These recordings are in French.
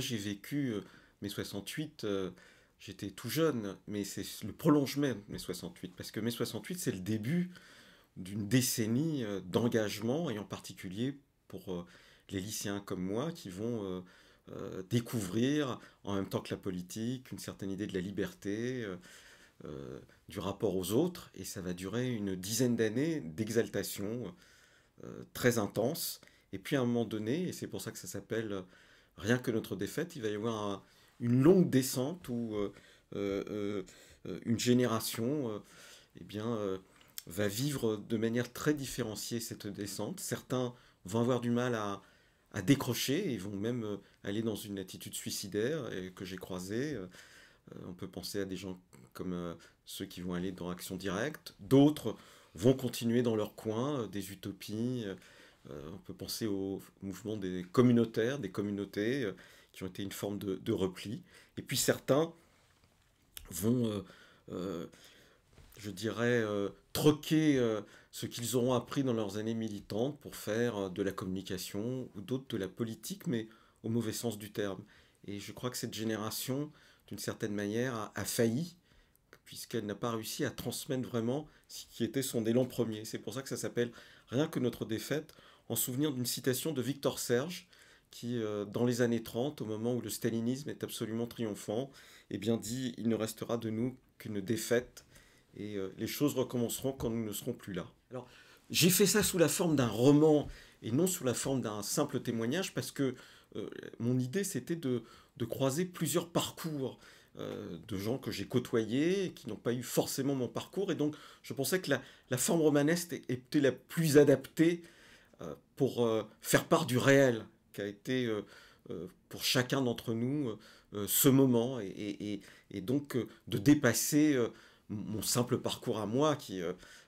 moi j'ai vécu mai 68, j'étais tout jeune, mais c'est le prolongement de mai 68, parce que mai 68 c'est le début d'une décennie d'engagement, et en particulier pour les lycéens comme moi qui vont découvrir, en même temps que la politique, une certaine idée de la liberté, du rapport aux autres, et ça va durer une dizaine d'années d'exaltation très intense. Et puis à un moment donné, et c'est pour ça que ça s'appelle Rien que notre défaite, il va y avoir une longue descente où une génération eh bien, va vivre de manière très différenciée cette descente. Certains vont avoir du mal à décrocher et vont même aller dans une attitude suicidaire et que j'ai croisée. On peut penser à des gens comme ceux qui vont aller dans Action Directe. D'autres vont continuer dans leur coin, des utopies. On peut penser au mouvement des communautaires, des communautés qui ont été une forme de repli. Et puis certains vont, je dirais, troquer ce qu'ils auront appris dans leurs années militantes pour faire de la communication ou d'autres de la politique, mais au mauvais sens du terme. Et je crois que cette génération, d'une certaine manière, a failli, puisqu'elle n'a pas réussi à transmettre vraiment ce qui était son élan premier. C'est pour ça que ça s'appelle Rien que notre défaite, en souvenir d'une citation de Victor Serge, qui, dans les années 30, au moment où le stalinisme est absolument triomphant, eh bien dit « Il ne restera de nous qu'une défaite, et les choses recommenceront quand nous ne serons plus là ». Alors, j'ai fait ça sous la forme d'un roman, et non sous la forme d'un simple témoignage, parce que mon idée, c'était de croiser plusieurs parcours de gens que j'ai côtoyés, et qui n'ont pas eu forcément mon parcours, et donc je pensais que la forme romanesque était la plus adaptée pour faire part du réel qu'a été pour chacun d'entre nous ce moment, et donc de dépasser mon simple parcours à moi, qui,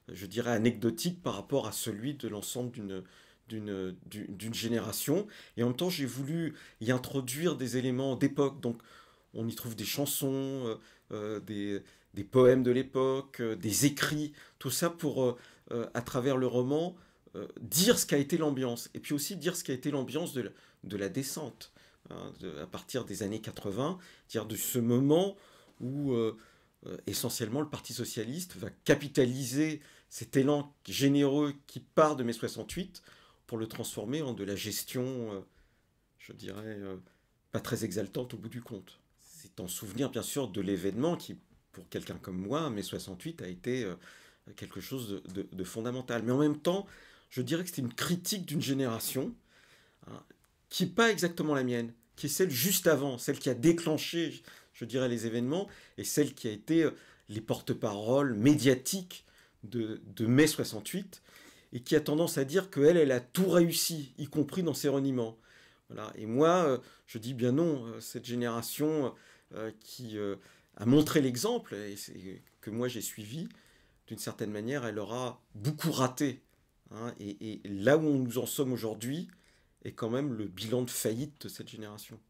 je dirais, anecdotique par rapport à celui de l'ensemble d'une génération. Et en même temps, j'ai voulu y introduire des éléments d'époque. Donc, on y trouve des chansons, des poèmes de l'époque, des écrits, tout ça pour, à travers le roman, dire ce qu'a été l'ambiance. Et puis aussi dire ce qu'a été l'ambiance de la descente, hein, à partir des années 80, dire de ce moment où essentiellement le Parti socialiste va capitaliser cet élan généreux qui part de mai 68 pour le transformer en de la gestion, je dirais, pas très exaltante au bout du compte. C'est en souvenir bien sûr de l'événement qui, pour quelqu'un comme moi, mai 68 a été quelque chose de fondamental. Mais en même temps, je dirais que c'était une critique d'une génération, hein, qui n'est pas exactement la mienne, qui est celle juste avant, celle qui a déclenché, je dirais, les événements, et celle qui a été les porte-paroles médiatiques de mai 68, et qui a tendance à dire qu'elle, elle a tout réussi, y compris dans ses reniements. Voilà. Et moi, je dis bien non, cette génération qui a montré l'exemple, et que moi j'ai suivi, d'une certaine manière, elle aura beaucoup raté. Hein, et là où nous en sommes aujourd'hui est quand même le bilan de faillite de cette génération.